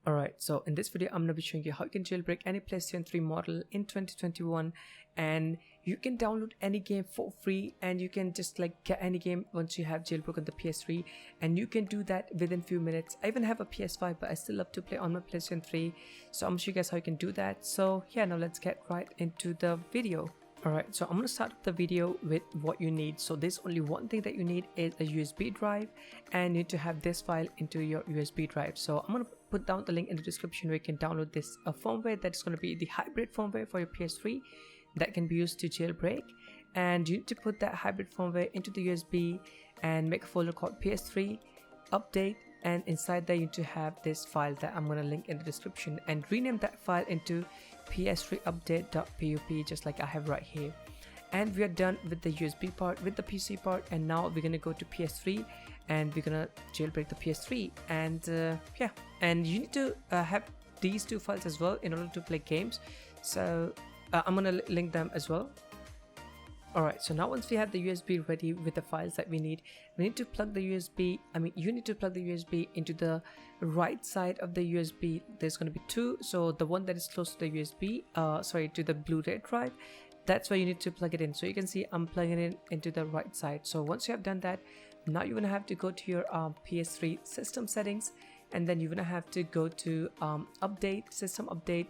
Alright, so in this video I'm going to be showing you how you can jailbreak any PlayStation 3 model in 2021, and you can download any game for free, and you can just like get any game once you have jailbroken the PS3, and you can do that within few minutes. I even have a PS5, but I still love to play on my PlayStation 3, so I'm going to show you guys how you can do that. So yeah, now let's get right into the video. Alright, so I'm going to start the video with what you need. So there's only one thing that you need is a USB drive, and you need to have this file into your USB drive. So I'm going to put down the link in the description where you can download this firmware that's going to be the hybrid firmware for your PS3 that can be used to jailbreak. And you need to put that hybrid firmware into the USB and make a folder called PS3 update, and inside there you need to have this file that I'm going to link in the description, and rename that file into PS3 update.pop just like I have right here. And we are done with the USB part, with the PC part, and now we're gonna go to PS3 and we're gonna jailbreak the PS3. And yeah, and you need to have these two files as well in order to play games, so I'm gonna link them as well. Alright, so now once we have the USB ready with the files that we need to plug the USB, you need to plug the USB into the right side of the USB. There's going to be two, so the one that is close to the USB, to the Blu-ray drive, that's where you need to plug it in. So you can see I'm plugging it into the right side. So once you have done that, now you're going to have to go to your PS3 system settings, and then you're going to have to go to update, system update,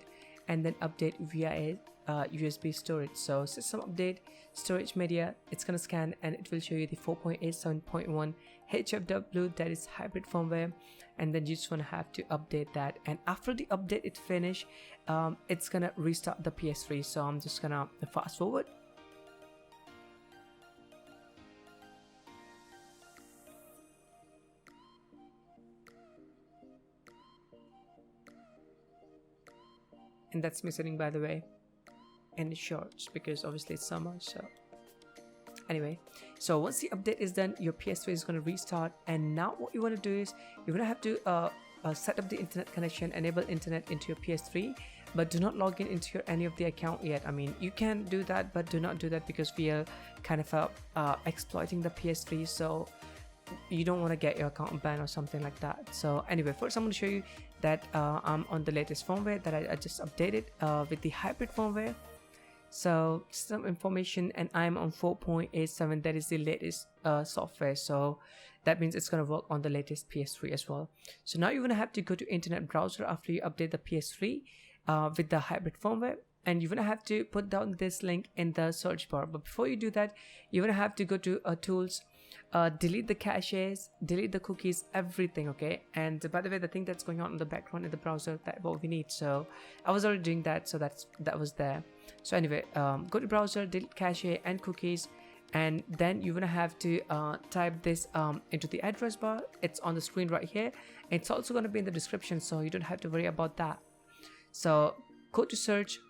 and then update via a USB storage. So system update, storage media, it's gonna scan and it will show you the 4.87.1 HFW, that is hybrid firmware, and then you just want to have to update that. And after the update is finished, it's gonna restart the PS3. So I'm just gonna fast forward. And that's me sitting, by the way, in shorts because obviously it's summer. So anyway, so once the update is done, your PS3 is going to restart, and now what you want to do is you're going to have to set up the internet connection, enable internet into your PS3, but do not log in into your any of the account yet. You can do that, but do not do that because we are kind of exploiting the PS3, so you don't want to get your account banned or something like that. So anyway, first I'm going to show you that I'm on the latest firmware that I just updated with the hybrid firmware. So some information, and I'm on 4.87, that is the latest software, so that means it's going to work on the latest PS3 as well. So now you're going to have to go to internet browser after you update the PS3 with the hybrid firmware, and you're going to have to put down this link in the search bar. But before you do that, you're going to have to go to tools, delete the caches, delete the cookies, everything, okay? And by the way, the thing that's going on in the background in the browser, that's what we need. So I was already doing that, so that was there. So anyway, go to browser, delete cache and cookies, and then you're gonna have to type this into the address bar. It's on the screen right here. It's also gonna be in the description, so you don't have to worry about that. So go to search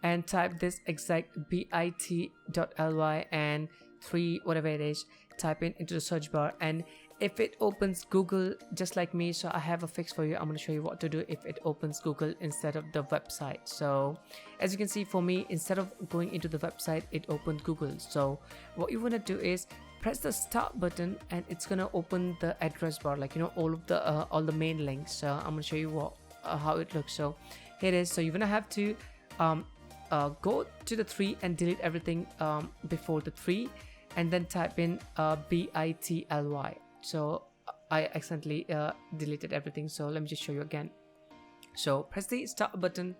and type this exact bit.ly and 3 whatever it is, type in into the search bar, and if it opens Google just like me, so I have a fix for you. I'm going to show you what to do if it opens Google instead of the website. So as you can see, for me, instead of going into the website, it opened Google. So what you want to do is press the start button, and it's going to open the address bar, like all of the all the main links. So I'm going to show you what how it looks. So here it is. So you're going to have to go to the 3 and delete everything before the 3, and then type in bit.ly. So I accidentally deleted everything, so let me just show you again. So press the start button,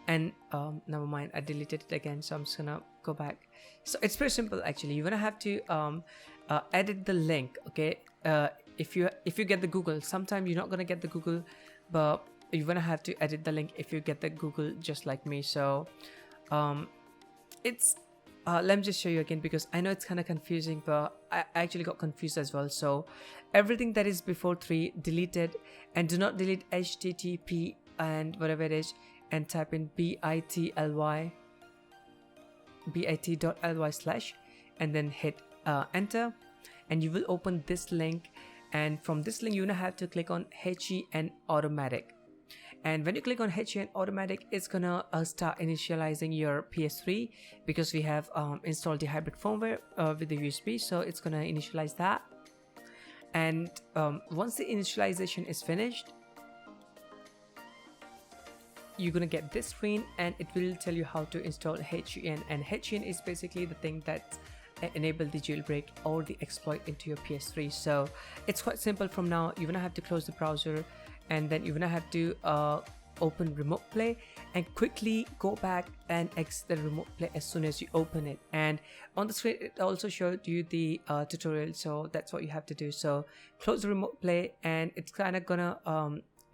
and never mind, I deleted it again, so I'm just gonna go back. So it's pretty simple actually. You're gonna have to edit the link, okay? If you get the Google, sometimes you're not gonna get the Google, but you're gonna have to edit the link if you get the Google just like me. So it's let me just show you again, because I know it's kind of confusing, but I actually got confused as well. So everything that is before 3, deleted, and do not delete HTTP and whatever it is, and type in bit.ly /, and then hit enter, and you will open this link, and from this link you're gonna have to click on HEN automatic. And when you click on HEN automatic, it's gonna start initializing your PS3, because we have installed the hybrid firmware with the USB, so it's gonna initialize that. And once the initialization is finished, you're gonna get this screen, and it will tell you how to install HEN, and HEN is basically the thing that enable the jailbreak or the exploit into your PS3. So it's quite simple. From now, you're gonna have to close the browser, and then you're gonna have to open remote play and quickly go back and exit the remote play as soon as you open it. And on the screen it also showed you the tutorial, so that's what you have to do. So close the remote play, and it's kind of gonna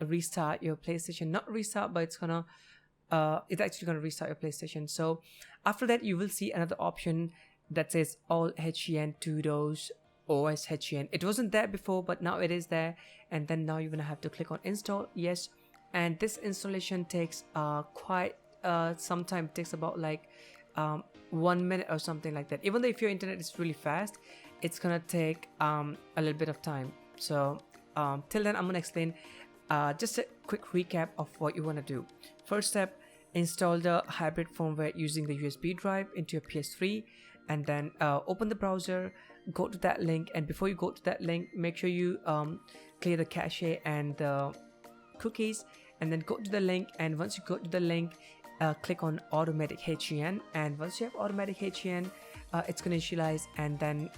restart your PlayStation. Not restart, but it's actually gonna restart your PlayStation. So after that, you will see another option that says all HEN 2 doors OS HEN. It wasn't there before, but now it is there. And then now you're gonna have to click on install. Yes. And this installation takes quite some time. It takes about like 1 minute or something like that. Even though if your internet is really fast, it's gonna take a little bit of time. So till then, I'm gonna explain just a quick recap of what you want to do. First step, install the hybrid firmware using the USB drive into your PS3, and then open the browser, go to that link, and before you go to that link, make sure you clear the cache and the cookies, and then go to the link. And once you go to the link, click on automatic HEN, and once you have automatic HEN, it's going to initialize, and then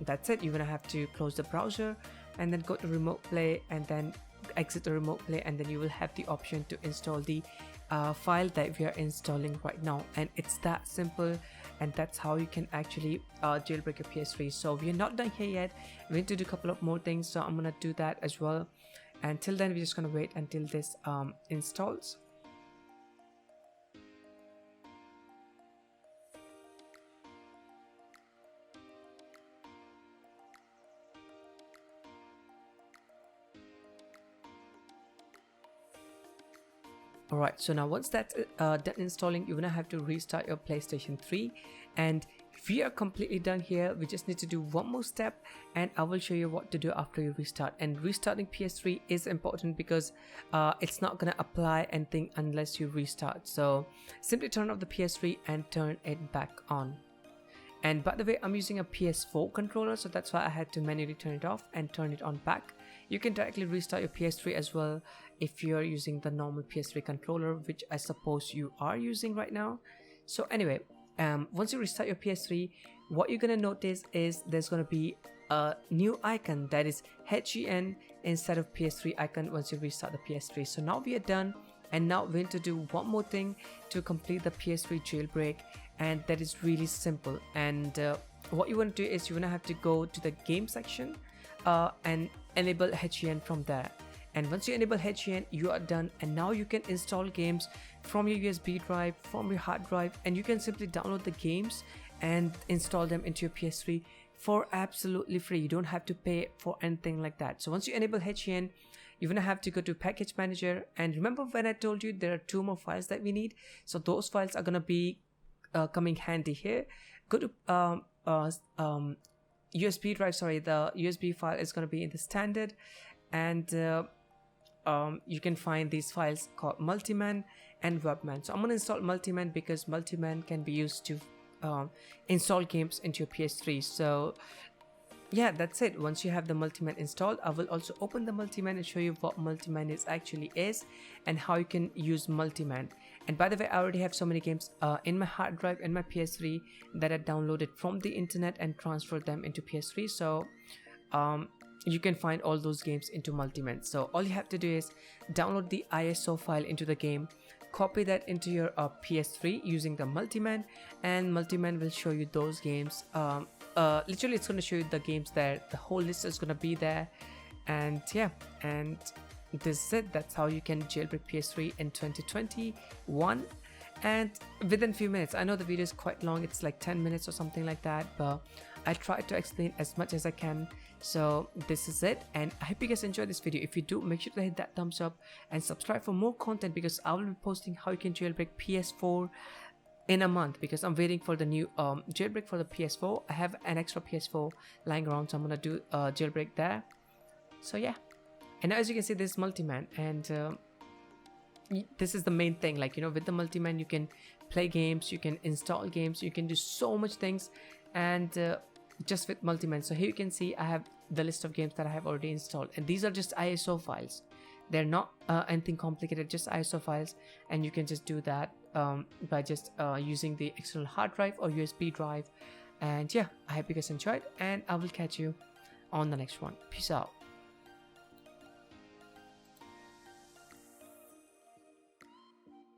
that's it. You're going to have to close the browser and then go to remote play, and then exit the remote play, and then you will have the option to install the file that we are installing right now. And it's that simple, and that's how you can actually jailbreak your PS3. So we are not done here yet. We need to do a couple of more things, so I'm gonna do that as well. Until then, we're just gonna wait until this installs. Alright, so now once that's done installing, you're gonna have to restart your PlayStation 3, and we are completely done here. We just need to do one more step, and I will show you what to do after you restart. And restarting PS3 is important because it's not gonna apply anything unless you restart. So simply turn off the PS3 and turn it back on. And by the way, I'm using a PS4 controller, so that's why I had to manually turn it off and turn it on back. You can directly restart your PS3 as well if you're using the normal PS3 controller, which I suppose you are using right now. So anyway, once you restart your PS3, what you're gonna notice is there's gonna be a new icon that is HEN instead of PS3 icon once you restart the PS3. So now we are done, and now we're going to do one more thing to complete the PS3 jailbreak, and that is really simple. And what you want to do is you're gonna have to go to the game section and enable HEN from there. And once you enable HEN, you are done, and now you can install games from your USB drive, from your hard drive, and you can simply download the games and install them into your PS3 for absolutely free. You don't have to pay for anything like that. So once you enable HEN, you're gonna have to go to package manager, and remember when I told you there are 2 more files that we need? So those files are gonna be coming handy here. Go to USB drive, sorry, the USB file is going to be in the standard, and you can find these files called Multiman and Webman. So I'm going to install Multiman because Multiman can be used to install games into your PS3. So yeah, that's it. Once you have the Multiman installed, I will also open the Multiman and show you what Multiman actually is and how you can use Multiman. And by the way, I already have so many games in my hard drive and my PS3 that I downloaded from the internet and transferred them into PS3. So you can find all those games into Multiman. So all you have to do is download the ISO file into the game, copy that into your PS3 using the Multiman, and Multiman will show you those games. Literally it's going to show you the games there. The whole list is going to be there, and yeah, and this is it. That's how you can jailbreak PS3 in 2021, and within few minutes. I know the video is quite long, it's like 10 minutes or something like that, but I try to explain as much as I can. So this is it, and I hope you guys enjoyed this video. If you do, make sure to hit that thumbs up and subscribe for more content, because I will be posting how you can jailbreak PS4 in a month, because I'm waiting for the new jailbreak for the PS4. I have an extra PS4 lying around, so I'm gonna do jailbreak there. So yeah, and as you can see, this is Multiman, and this is the main thing. Like, you know, with the Multiman you can play games, you can install games, you can do so much things, and just with Multiman. So here you can see I have the list of games that I have already installed, and these are just ISO files. They're not anything complicated, just ISO files, and you can just do that by just using the external hard drive or USB drive. And yeah, I hope you guys enjoyed, and I will catch you on the next one. Peace out.